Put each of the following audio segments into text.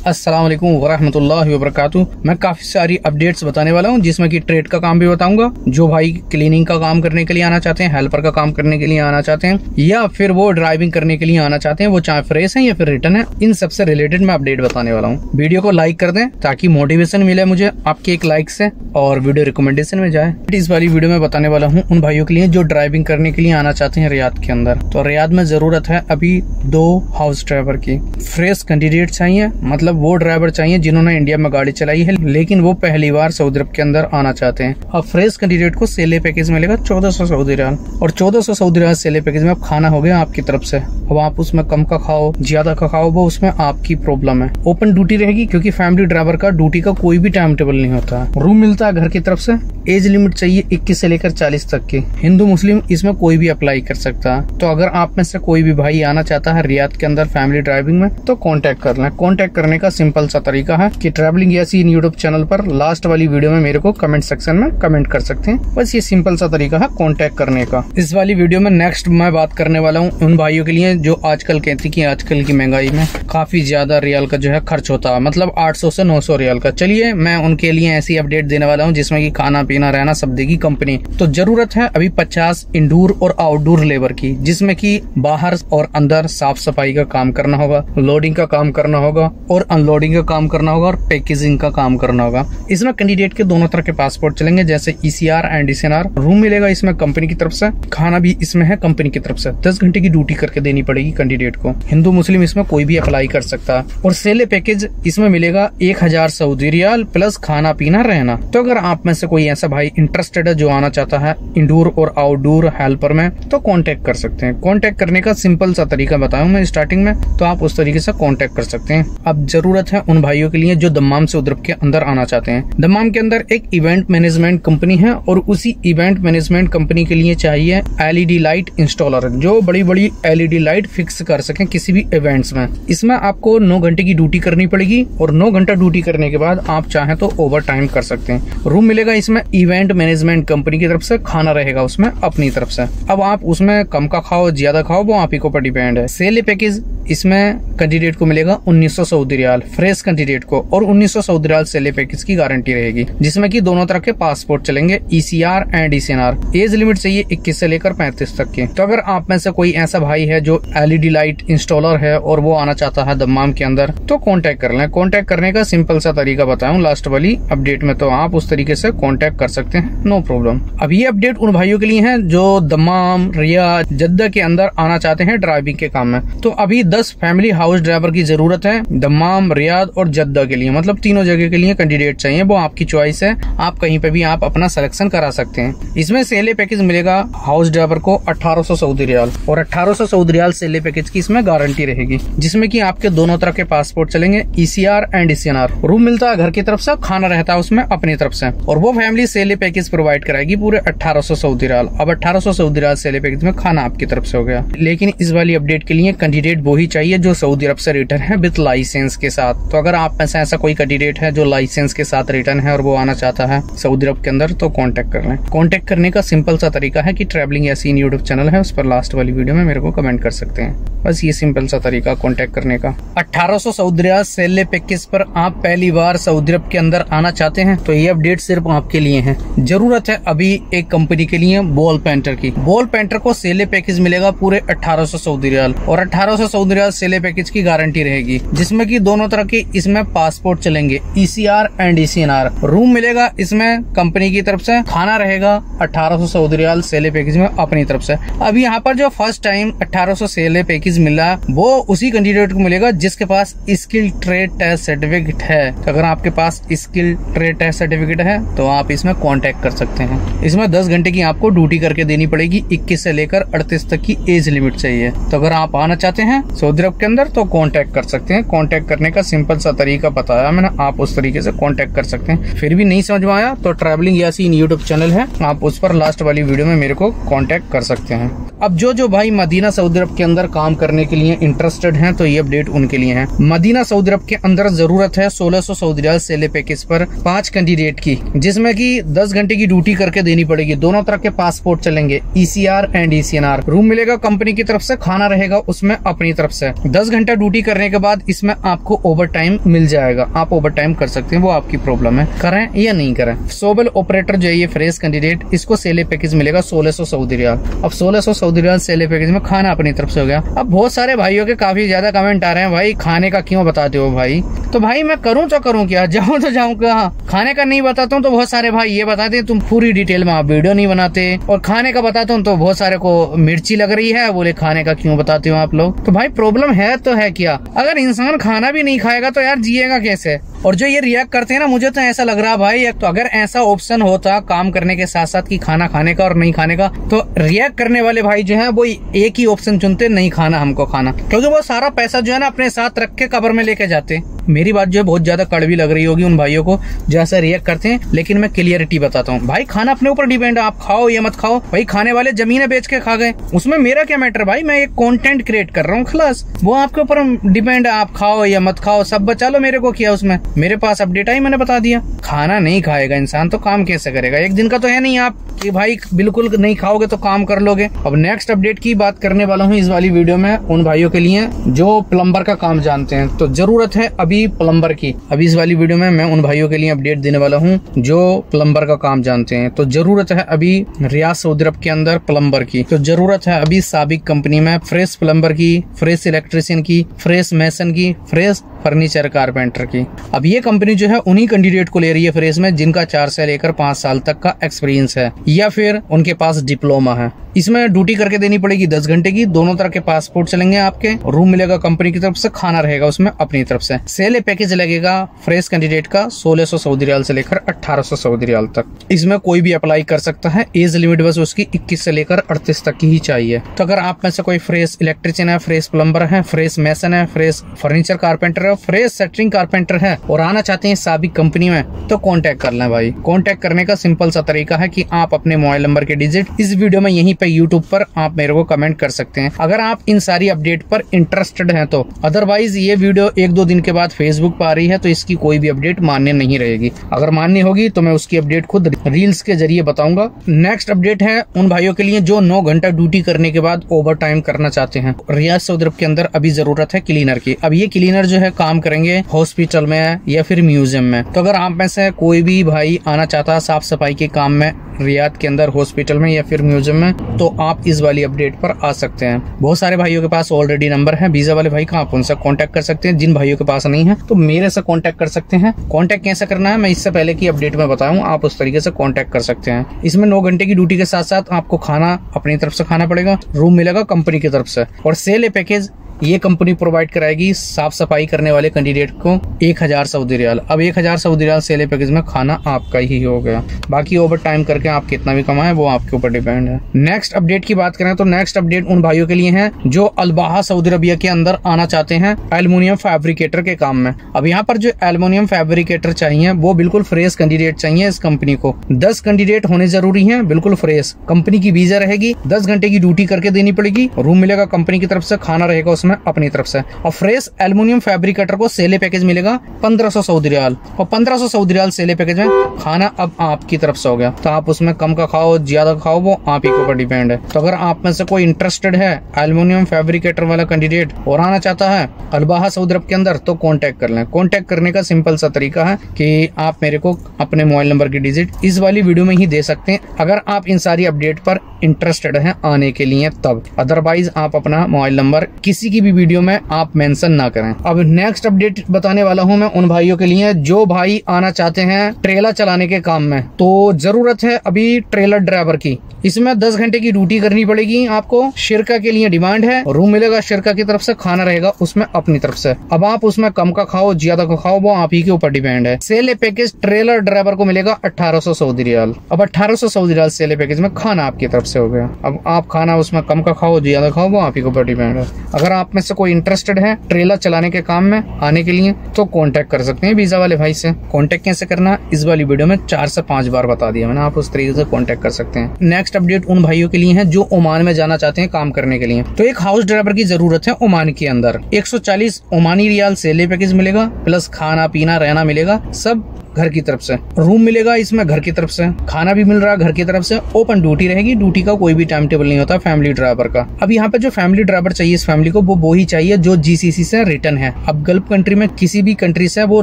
अस्सलाम वालेकुम वरहमतुल्लाहि वबरकातुहू। मैं काफी सारी अपडेट्स बताने वाला हूँ, जिसमें कि ट्रेड का काम भी बताऊंगा। जो भाई क्लीनिंग का काम करने के लिए आना चाहते हैं, हेल्पर का काम करने के लिए आना चाहते हैं, या फिर वो ड्राइविंग करने के लिए आना चाहते हैं, वो चाहे फ्रेश है या फिर रिटर्न है, इन सबसे रिलेटेड मैं अपडेट बताने वाला हूँ। वीडियो को लाइक कर दें ताकि मोटिवेशन मिले मुझे आपके एक लाइक से, और वीडियो रिकमेंडेशन में जाए। इस वाली वीडियो में बताने वाला हूँ उन भाइयों के लिए जो ड्राइविंग करने के लिए आना चाहते हैं रियाद के अंदर। तो रियाद में जरूरत है अभी 2 हाउस ड्राइवर की। फ्रेश कैंडिडेट चाहिए, मतलब वो ड्राइवर चाहिए जिन्होंने इंडिया में गाड़ी चलाई है लेकिन वो पहली बार सऊदी अरब के अंदर आना चाहते हैं। अब फ्रेश कैंडिडेट को सेले पैकेज मिलेगा 1400 सऊदी रियाल, और 1400 सऊदी रियाल सेले पैकेज में अब खाना हो गया आपकी तरफ से। अब आप उसमें कम का खाओ ज्यादा का खाओ, वो उसमें आपकी प्रॉब्लम है। ओपन ड्यूटी रहेगी क्योंकि फैमिली ड्राइवर का ड्यूटी का कोई भी टाइम टेबल नहीं होता। रूम मिलता है घर की तरफ से। एज लिमिट चाहिए 21 से लेकर 40 तक की। हिंदू मुस्लिम इसमें कोई भी अप्लाई कर सकता है। तो अगर आप में से कोई भी भाई आना चाहता है रियाद के अंदर फैमिली ड्राइविंग में, तो कांटेक्ट कर लें। कांटेक्ट करने का सिंपल सा तरीका है कि ट्रैवलिंग यासीन यूट्यूब चैनल पर लास्ट वाली वीडियो में मेरे को कमेंट सेक्शन में कमेंट कर सकते हैं। बस ये सिंपल सा तरीका है कांटेक्ट करने का। इस वाली वीडियो में नेक्स्ट मैं बात करने वाला हूँ उन भाइयों के लिए जो आजकल कहती कि आजकल की महंगाई में काफी ज्यादा रियाल का जो है खर्च होता है, मतलब 800 से 900 रियाल का। चलिए मैं उनके लिए ऐसी अपडेट देने वाला हूँ जिसमें कि खाना पीना रहना सब देगी कंपनी। तो जरूरत है अभी 50 इंडोर और आउटडोर लेबर की, जिसमें कि बाहर और अंदर साफ सफाई का काम करना होगा, लोडिंग का काम करना होगा और अनलोडिंग का काम करना होगा और पैकेजिंग का काम करना होगा। इसमें कैंडिडेट के दोनों तरह के पासपोर्ट चलेंगे, जैसे ECR एंड ECNR। रूम मिलेगा इसमें कंपनी की तरफ से, खाना भी इसमें है कंपनी की तरफ से। 10 घंटे की ड्यूटी करके देनी पड़ेगी कैंडिडेट को। हिंदू मुस्लिम इसमें कोई भी अप्लाई कर सकता है। और सेले पैकेज इसमें मिलेगा 1000 सऊदी रियाल प्लस खाना पीना रहना। तो अगर आप में से कोई ऐसा भाई इंटरेस्टेड है जो आना चाहता है इंडोर और आउटडोर हेल्पर में, तो कांटेक्ट कर सकते हैं। कांटेक्ट करने का सिंपल सा तरीका बताऊं मैं स्टार्टिंग में, तो आप उस तरीके से कांटेक्ट कर सकते हैं। अब जरूरत है उन भाइयों के लिए जो दम्माम से सऊदी अरब के अंदर आना चाहते हैं। दम्माम के अंदर एक इवेंट मैनेजमेंट कंपनी है और उसी इवेंट मैनेजमेंट कंपनी के लिए चाहिए LED लाइट इंस्टॉलर, जो बड़ी बड़ी LED लाइट फिक्स कर सके किसी भी इवेंट्स में। इसमें आपको 9 घंटे की ड्यूटी करनी पड़ेगी और 9 घंटा ड्यूटी करने के बाद आप चाहें तो ओवर टाइम कर सकते हैं। रूम मिलेगा इसमें इवेंट मैनेजमेंट कंपनी की तरफ से, खाना रहेगा उसमें अपनी तरफ से। अब आप उसमें कम का खाओ ज्यादा खाओ, वो आप ही को पर डिपेंड है। सेले पैकेज इसमें कैंडिडेट को मिलेगा 1900 सऊदी रियाल फ्रेश कैंडिडेट को, और 1900 सऊदी रियाल सेले पैकेज की गारंटी रहेगी, जिसमें कि दोनों तरह के पासपोर्ट चलेंगे ECR and ECNR। Age limit चाहिए 21 से लेकर 35 तक की। तो अगर आप में से कोई ऐसा भाई है जो LED लाइट इंस्टॉलर है और वो आना चाहता है दम्माम के अंदर, तो कांटेक्ट कर लें। कांटेक्ट करने का सिंपल सा तरीका बताऊं लास्ट वाली अपडेट में, तो आप उस तरीके से कांटेक्ट कर सकते हैं, नो प्रॉब्लम। अब ये अपडेट उन भाइयों के लिए है जो दम्माम, रियाद, जद्दा के अंदर आना चाहते हैं ड्राइविंग के काम में। तो अभी 10 फैमिली हाउस ड्राइवर की जरूरत है दम्माम, रियाद और जद्दा के लिए, मतलब तीनों जगह के लिए कैंडिडेट चाहिए। वो आपकी चॉइस है, आप कहीं पे भी आप अपना सिलेक्शन करा सकते हैं। इसमें सेले पैकेज मिलेगा हाउस ड्राइवर को 1800 सऊदी रियाल, और 1800 सऊदी रियाल सेले पैकेज की इसमें गारंटी रहेगी, जिसमें कि आपके दोनों तरह के पासपोर्ट चलेंगे ECR एंड ECNR। रूम मिलता है घर की तरफ से, खाना रहता है उसमें अपनी तरफ से, और वो फैमिली सेले पैकेज प्रोवाइड कराएगी पूरे 1800 सऊदी रियाल। अब 1800 सऊदी रियाल सेले पैकेज में खाना आपकी तरफ से हो गया। लेकिन इस वाली अपडेट के लिए कैंडिडेट वो ही चाहिए जो सऊदी अरब से रिटर्न है विद लाइसेंस के साथ। तो अगर आप में से ऐसा कोई कैंडिडेट है जो लाइसेंस के साथ रिटर्न है और वो आना चाहता है सऊदी अरब के अंदर, तो कांटेक्ट कर लें। कांटेक्ट करने का सिंपल सा तरीका है कि ट्रैवलिंग यासीन यूट्यूब चैनल है, उस पर लास्ट वाली वीडियो में मेरे को कमेंट कर सकते हैं। बस ये सिंपल सा तरीका कांटेक्ट करने का। 1800 सऊदी रियाल सेले पैकेज पर आप पहली बार सऊदी अरब के अंदर आना चाहते हैं, तो ये अपडेट सिर्फ आपके लिए है। जरूरत है अभी एक कंपनी के लिए बॉल पेंटर की। बॉल पेंटर को सेले पैकेज मिलेगा पूरे 1800 सऊदी रियाल, और 1800 सऊदी रियाल सेले पैकेज की गारंटी रहेगी, जिसमें कि दोनों तरह के इसमें पासपोर्ट चलेंगे ECR एंड ECNR। रूम मिलेगा इसमें कंपनी की तरफ से, खाना रहेगा 1800 सऊदी रियाल सेले पैकेज में अपनी तरफ से। अब यहाँ पर जो फर्स्ट टाइम 1800 सेले पैकेज मिला वो उसी कैंडिडेट को मिलेगा जिसके पास स्किल ट्रेड टेस्ट सर्टिफिकेट है। तो अगर आपके पास स्किल ट्रेड टेस्ट सर्टिफिकेट है तो आप इसमें कांटेक्ट कर सकते हैं। इसमें 10 घंटे की आपको ड्यूटी करके देनी पड़ेगी, 21 से लेकर 38 तक की एज लिमिट चाहिए। तो अगर आप आना चाहते हैं सऊदी अरब के अंदर तो कांटेक्ट कर सकते हैं। कांटेक्ट करने का सिंपल सा तरीका बताया मैंने, आप उस तरीके से कांटेक्ट कर सकते हैं। फिर भी नहीं समझ में आया तो ट्रैवलिंग यासीन यूट्यूब चैनल है, आप उस पर लास्ट वाली वीडियो में मेरे को कांटेक्ट कर सकते हैं। अब जो भाई मदीना सऊदी अरब के अंदर काम करने के लिए इंटरेस्टेड हैं तो ये अपडेट उनके लिए है। मदीना सऊदी अरब के अंदर जरूरत है 1600 सऊदी रियाल सेले पैकेज पर 5 कैंडिडेट की, जिसमें कि 10 घंटे की ड्यूटी करके देनी पड़ेगी। दोनों तरह के पासपोर्ट चलेंगे ECR एंड ECNR। रूम मिलेगा कंपनी की तरफ से, खाना रहेगा उसमें अपनी तरफ से। 10 घंटा ड्यूटी करने के बाद इसमें आपको आपको ओवर टाइम मिल जाएगा, आप ओवर टाइम कर सकते हैं, वो आपकी प्रॉब्लम है, करें या नहीं करें। सोबल ऑपरेटर जो है ये फ्रेश कैंडिडेट, इसको सेले पैकेज मिलेगा 1600 सऊदी रियाल। अब 1600 सऊदी रियाल सेले पैकेज में खाना अपनी तरफ से हो गया। अब बहुत सारे भाइयों के काफी ज्यादा कमेंट आ रहे हैं, भाई खाने का क्यों बताते हो भाई? तो भाई मैं करूँ तो करूँ क्या, जाऊँ तो जाऊँ कहाँ? खाने का नहीं बताता हूँ तो बहुत सारे भाई ये बताते हैं तुम पूरी डिटेल में आप वीडियो नहीं बनाते, और खाने का बताता हूँ तो बहुत सारे को मिर्ची लग रही है, बोले खाने का क्यों बताते हो आप लोग। तो भाई प्रॉब्लम है तो है क्या? अगर इंसान खाना भी नहीं खाएगा तो यार जिएगा कैसे? और जो ये रिएक्ट करते हैं ना, मुझे तो ऐसा लग रहा भाई, तो अगर ऐसा ऑप्शन होता काम करने के साथ साथ कि खाना खाने का और नहीं खाने का, तो रिएक्ट करने वाले भाई जो है वो एक ही ऑप्शन चुनते, नहीं खाना हमको खाना, क्योंकि वो सारा पैसा जो है ना अपने साथ रख के कब्र में लेके जाते। मेरी बात जो है बहुत ज्यादा कड़वी लग रही होगी उन भाइयों को जो ऐसा रिएक्ट करते हैं, लेकिन मैं क्लियरिटी बताता हूँ। भाई खाना अपने ऊपर डिपेंड है, आप खाओ या मत खाओ। भाई खाने वाले जमीनें बेच के खा गए, उसमें मेरा क्या मैटर भाई? मैं एक कंटेंट क्रिएट कर रहा हूँ, खलास। वो आपके ऊपर डिपेंड है, आप खाओ या मत खाओ, सब बचा लो, मेरे को किया उसमें। मेरे पास अपडेट आई, मैंने बता दिया। खाना नहीं खाएगा इंसान तो काम कैसे करेगा? एक दिन का तो है नहीं आप कि भाई बिल्कुल नहीं खाओगे तो काम कर लोगे। अब नेक्स्ट अपडेट की बात करने वाला हूँ इस वाली वीडियो में उन भाइयों के लिए जो प्लम्बर का काम जानते हैं, तो जरूरत है अभी प्लम्बर की। अभी इस वाली वीडियो में मैं उन भाइयों के लिए अपडेट देने वाला हूँ जो प्लम्बर का काम जानते हैं। तो जरूरत है अभी रियाद सऊदी अरब के अंदर प्लम्बर की, तो जरूरत है अभी साबिक कंपनी में फ्रेश प्लम्बर की, फ्रेश इलेक्ट्रिशियन की, फ्रेश मैसन की, फ्रेश फर्नीचर कारपेंटर की। अब ये कंपनी जो है उन्हीं कैंडिडेट को ले रही है फ्रेश में जिनका 4 से लेकर 5 साल तक का एक्सपीरियंस है या फिर उनके पास डिप्लोमा है। इसमें ड्यूटी करके देनी पड़ेगी 10 घंटे की, दोनों तरह के पासपोर्ट चलेंगे आपके, रूम मिलेगा कंपनी की तरफ से, खाना रहेगा उसमें अपनी तरफ से। सेले पैकेज लगेगा फ्रेश कैंडिडेट का 1600 सऊदी रियाल से लेकर 1800 सऊदी रियाल तक। इसमें कोई भी अप्लाई कर सकता है, एज लिमिट बस उसकी 21 से लेकर 38 तक की ही चाहिए। तो अगर आप में से कोई फ्रेश इलेक्ट्रिशियन है, फ्रेश प्लम्बर है, फ्रेश मैसन है, फ्रेश फर्नीचर कारपेंटर है, फ्रेश सेटरिंग कारपेंटर है और आना चाहते हैं साबिक कंपनी में, तो कांटेक्ट कर लें भाई। कांटेक्ट करने का सिंपल सा तरीका है कि आप अपने मोबाइल नंबर के डिजिट इस वीडियो में यहीं पे यूट्यूब पर आप मेरे को कमेंट कर सकते हैं अगर आप इन सारी अपडेट पर इंटरेस्टेड हैं तो। अदरवाइज ये वीडियो 1-2 दिन के बाद फेसबुक पर आ रही है तो इसकी कोई भी अपडेट मान्य नहीं रहेगी। अगर मान्य होगी तो मैं उसकी अपडेट खुद रील्स के जरिए बताऊंगा। नेक्स्ट अपडेट है उन भाइयों के लिए जो 9 घंटा ड्यूटी करने के बाद ओवर टाइम करना चाहते हैं। रियाद सऊदी अरब के अंदर अभी जरूरत है क्लीनर की। अब ये क्लीनर जो है काम करेंगे हॉस्पिटल में या फिर म्यूजियम में। तो अगर आप में से कोई भी भाई आना चाहता है साफ सफाई के काम में रियाद के अंदर हॉस्पिटल में या फिर म्यूजियम में, तो आप इस वाली अपडेट पर आ सकते हैं। बहुत सारे भाइयों के पास ऑलरेडी नंबर है वीजा वाले भाई का, आप उनसे कांटेक्ट कर सकते हैं। जिन भाइयों के पास नहीं है तो मेरे से कांटेक्ट कर सकते हैं। कांटेक्ट कैसे करना है मैं इससे पहले की अपडेट में बताऊं, आप उस तरीके से कांटेक्ट कर सकते हैं। इसमें 9 घंटे की ड्यूटी के साथ साथ आपको खाना अपनी तरफ से खाना पड़ेगा, रूम मिलेगा कंपनी की तरफ से, और सेल पैकेज ये कंपनी प्रोवाइड कराएगी साफ सफाई करने वाले कैंडिडेट को 1000 सऊदी रियाल। अब 1000 सऊदी रियाल सेले पैकेज में खाना आपका ही हो गया। बाकी ओवर टाइम करके आप कितना भी कमाएं वो आपके ऊपर डिपेंड है। नेक्स्ट अपडेट की बात करें तो नेक्स्ट अपडेट उन भाइयों के लिए है जो अलबाहा सऊदी अरबिया के अंदर आना चाहते हैं एल्युमिनियम फैब्रिकेटर के काम में। अब यहाँ पर जो एल्युमिनियम फैब्रिकेटर चाहिए वो बिल्कुल फ्रेश कैंडिडेट चाहिए। इस कंपनी को 10 कैंडिडेट होने जरूरी है, बिल्कुल फ्रेश। कंपनी की वीजा रहेगी, 10 घंटे की ड्यूटी करके देनी पड़ेगी, रूम मिलेगा कंपनी की तरफ से, खाना रहेगा उसमें अपनी तरफ से। और फ्रेश एल्युमिनियम फैब्रिकेटर को सेले पैकेज मिलेगा 1500 सऊदी रियाल, और 1500 सऊदी रियाल सेले पैकेज में खाना अब आपकी तरफ से हो गया। तो आप उसमें कम का खाओ ज्यादा खाओ वो आप ही के ऊपर डिपेंड है। तो अगर आप में से कोई इंटरेस्टेड है एल्युमिनियम फैब्रिकेटर वाला कैंडिडेट और आना चाहता है अलबाहा सऊदी अरब के अंदर, तो कांटेक्ट कर लें। कांटेक्ट करने का सिंपल सा तरीका है कि आप मेरे को अपने मोबाइल नंबर की डिजिट इस वाली वीडियो में ही दे सकते हैं अगर आप इन सारी अपडेट पर इंटरेस्टेड हैं आने के लिए तब। अदरवाइज आप अपना मोबाइल नंबर किसी की भी वीडियो में आप मेंशन ना करें। अब नेक्स्ट अपडेट बताने वाला हूं मैं उन भाइयों के लिए जो भाई आना चाहते हैं ट्रेलर चलाने के काम में। तो जरूरत है अभी ट्रेलर ड्राइवर की। इसमें 10 घंटे की ड्यूटी करनी पड़ेगी आपको। शिरका के लिए डिमांड है, रूम मिलेगा शिरका की तरफ से, खाना रहेगा उसमें अपनी तरफ से। अब आप उसमें कम का खाओ ज्यादा का खाओ वो आप ही के ऊपर डिपेंड है। सेले पैकेज ट्रेलर ड्राइवर को मिलेगा 1800 सऊदी रियाल। अब 1800 सऊदी रियाल सेले पैकेज में खाना आपकी तरफ से हो गया। अब आप खाना उसमें कम का खाओ ज्यादा खाओ वो आप ही के ऊपर डिपेंड है। अगर आप में से कोई इंटरेस्टेड है ट्रेलर चलाने के काम में आने के लिए तो कांटेक्ट कर सकते हैं वीजा वाले भाई से। कांटेक्ट कैसे करना इस वाली वीडियो में 4 से 5 बार बता दिया मैंने, आप उस तरीके से कांटेक्ट कर सकते हैं। नेक्स्ट अपडेट उन भाइयों के लिए है जो ओमान में जाना चाहते हैं काम करने के लिए। तो एक हाउस ड्राइवर की जरूरत है ओमान के अंदर। 140 ओमानी रियाल सेले पैकेज मिलेगा, प्लस खाना पीना रहना मिलेगा, सब घर की तरफ से, रूम मिलेगा इसमें घर की तरफ से, खाना भी मिल रहा है घर की तरफ से, ओपन ड्यूटी रहेगी, ड्यूटी का कोई भी टाइम टेबल नहीं होता फैमिली ड्राइवर का। अब यहाँ पे जो फैमिली ड्राइवर चाहिए इस फैमिली को वो ही चाहिए जो जीसीसी से रिटर्न है। अब गल्फ कंट्री में किसी भी कंट्री से वो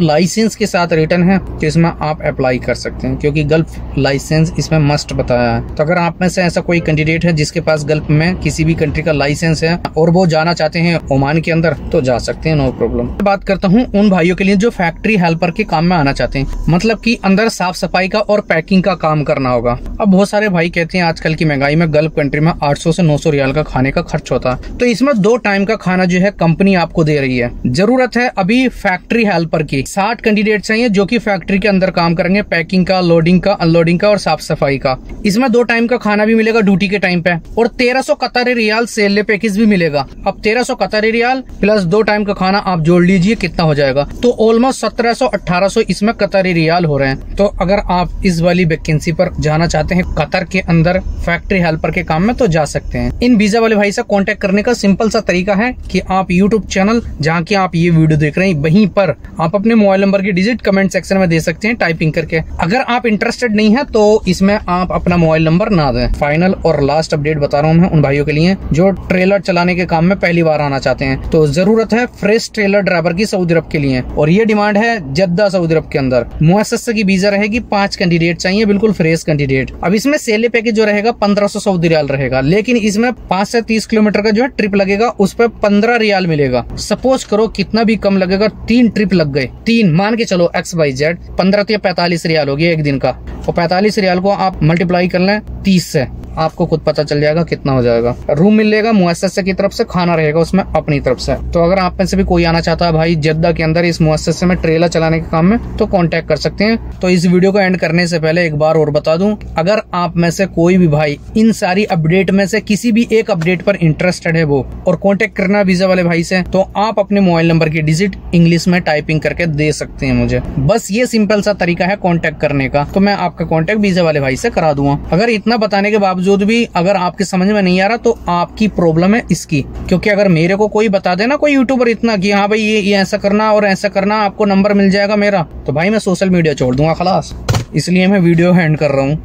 लाइसेंस के साथ रिटर्न है तो इसमें आप अप्लाई कर सकते हैं, क्योंकि गल्फ लाइसेंस इसमें मस्ट बताया है। तो अगर आप में से ऐसा कोई कैंडिडेट है जिसके पास गल्फ में किसी भी कंट्री का लाइसेंस है और वो जाना चाहते हैं ओमान के अंदर तो जा सकते हैं, नो प्रॉब्लम। बात करता हूँ उन भाइयों के लिए जो फैक्ट्री हेल्पर के काम में आना चाहते हैं, मतलब कि अंदर साफ सफाई का और पैकिंग का काम करना होगा। अब बहुत सारे भाई कहते हैं आजकल की महंगाई में गल्फ कंट्री में 800 से 900 रियाल का खाने का खर्च होता है, तो इसमें 2 टाइम का खाना जो है कंपनी आपको दे रही है। जरूरत है अभी फैक्ट्री हेल्पर की, 60 कैंडिडेट चाहिए जो कि फैक्ट्री के अंदर काम करेंगे, पैकिंग का, लोडिंग का, अनलोडिंग का और साफ सफाई का। इसमें 2 टाइम का खाना भी मिलेगा ड्यूटी के टाइम पे और 1300 कतारी रियाल सेले पैकेज भी मिलेगा। अब 1300 कतारी रियाल प्लस 2 टाइम का खाना आप जोड़ लीजिए कितना हो जाएगा, तो ऑलमोस्ट 1700-1800 इसमें कतारी रियाल हो रहे हैं। तो अगर आप इस वाली वैकेंसी पर जाना चाहते हैं कतर के अंदर फैक्ट्री हेल्पर के काम में तो जा सकते हैं। इन वीजा वाले भाई से कांटेक्ट करने का सिंपल सा तरीका है कि आप यूट्यूब चैनल जहाँ की आप ये वीडियो देख रहे हैं वहीं पर आप अपने मोबाइल नंबर की डिजिट कमेंट सेक्शन में दे सकते हैं टाइपिंग करके। अगर आप इंटरेस्टेड नहीं है तो इसमें आप अपना मोबाइल नंबर ना दें। फाइनल और लास्ट अपडेट बता रहा हूँ मैं उन भाइयों के लिए जो ट्रेलर चलाने के काम में पहली बार आना चाहते हैं, तो जरूरत है फ्रेश ट्रेलर ड्राइवर की सऊदी अरब के लिए और ये डिमांड है जद्दा सऊदी अरब के अंदर। मुअस्ससा की वीजा रहेगी, 5 कैंडिडेट चाहिए, बिल्कुल फ्रेश कैंडिडेट। अब इसमें सेले पैकेज जो रहेगा 1500 सऊदी रियाल रहेगा, लेकिन इसमें 5 से 30 किलोमीटर का जो है ट्रिप लगेगा, उस पर 15 रियाल मिलेगा। सपोज करो कितना भी कम लगेगा, 3 ट्रिप लग गए, 3 मान के चलो XYZ, 15 तो 45 रियाल हो गया एक दिन का, और 45 रियाल को आप मल्टीप्लाई कर लें 30 से, आपको खुद पता चल जाएगा कितना हो जाएगा। रूम मिलेगा मुअस्ससे की तरफ से, खाना रहेगा उसमें अपनी तरफ से। तो अगर आप में से भी कोई आना चाहता है भाई जद्दा के अंदर इस मुअस्ससे में ट्रेलर चलाने के काम में तो कांटेक्ट कर सकते हैं। तो इस वीडियो को एंड करने से पहले एक बार और बता दूं, अगर आप में से कोई भी भाई इन सारी अपडेट में से किसी भी एक अपडेट पर इंटरेस्टेड है वो और कांटेक्ट करना वीजा वाले भाई से, तो आप अपने मोबाइल नंबर की डिजिट इंग्लिश में टाइपिंग करके दे सकते हैं मुझे। बस ये सिंपल सा तरीका है कांटेक्ट करने का, तो मैं आपका कांटेक्ट वीजा वाले भाई से करा दूंगा। अगर इतना बताने के बावजूद भी अगर आपके समझ में नहीं आ रहा तो आपकी प्रॉब्लम है इसकी, क्योंकि अगर मेरे को कोई बता देना कोई यूट्यूबर इतना कि हाँ भाई ये ऐसा करना और ऐसा करना, आपको नंबर मिल जाएगा मेरा, तो भाई मैं सोशल मीडिया छोड़ दूंगा खलास। इसलिए मैं वीडियो एंड कर रहा हूँ।